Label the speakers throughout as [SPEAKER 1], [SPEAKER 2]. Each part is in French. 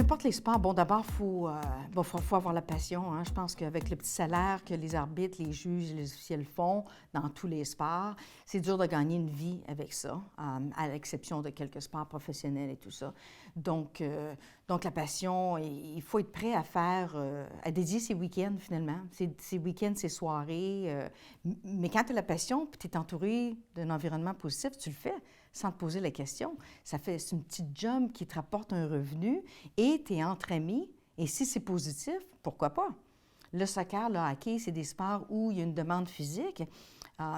[SPEAKER 1] n'importe les sports, bon, d'abord, faut avoir la passion. Hein. Je pense qu'avec le petit salaire que les arbitres, les juges, les officiels font dans tous les sports, c'est dur de gagner une vie avec ça, à l'exception de quelques sports professionnels et tout ça. Donc la passion, il faut être prêt à faire, à dédier ses week-ends, finalement. Ses week-ends, ses soirées. Mais quand tu as la passion, puis tu es entouré d'un environnement positif, tu le fais sans te poser la question. C'est une petite job qui te rapporte un revenu et tu es entre amis. Et si c'est positif, pourquoi pas? Le soccer, le hockey, c'est des sports où il y a une demande physique.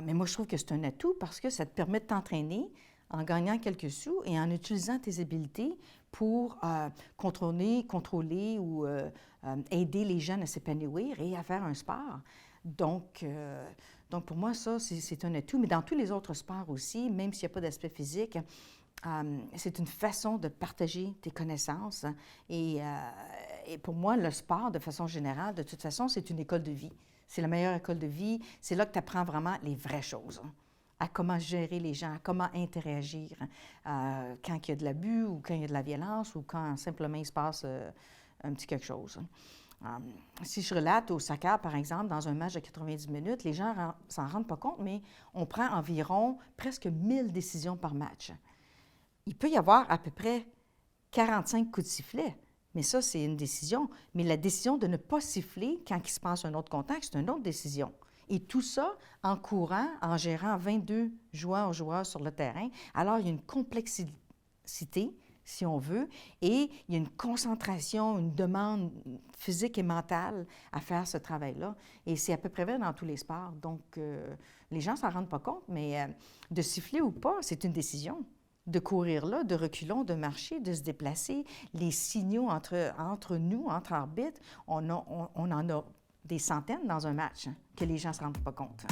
[SPEAKER 1] Mais moi, je trouve que c'est un atout parce que ça te permet de t'entraîner en gagnant quelques sous et en utilisant tes habiletés pour contrôler ou aider les jeunes à s'épanouir et à faire un sport. Donc pour moi, ça, c'est un atout. Mais dans tous les autres sports aussi, même s'il n'y a pas d'aspect physique, c'est une façon de partager tes connaissances. Et pour moi, le sport, de façon générale, de toute façon, c'est une école de vie. C'est la meilleure école de vie. C'est là que tu apprends vraiment les vraies choses. À comment gérer les gens, à comment interagir quand il y a de l'abus ou quand il y a de la violence ou quand simplement il se passe un petit quelque chose. Si je relate au soccer, par exemple, dans un match de 90 minutes, les gens ne s'en rendent pas compte, mais on prend environ presque 1000 décisions par match. Il peut y avoir à peu près 45 coups de sifflet, mais ça, c'est une décision. Mais la décision de ne pas siffler quand il se passe un autre contact, c'est une autre décision. Et tout ça en courant, en gérant 22 joueurs sur le terrain. Alors, il y a une complexité, si on veut, et il y a une concentration, une demande physique et mentale à faire ce travail-là. Et c'est à peu près vrai dans tous les sports. Donc, les gens ne s'en rendent pas compte, mais de siffler ou pas, c'est une décision. De courir là, de reculons, de marcher, de se déplacer, les signaux entre nous, entre arbitres, on en a des centaines dans un match que les gens ne se rendent pas compte.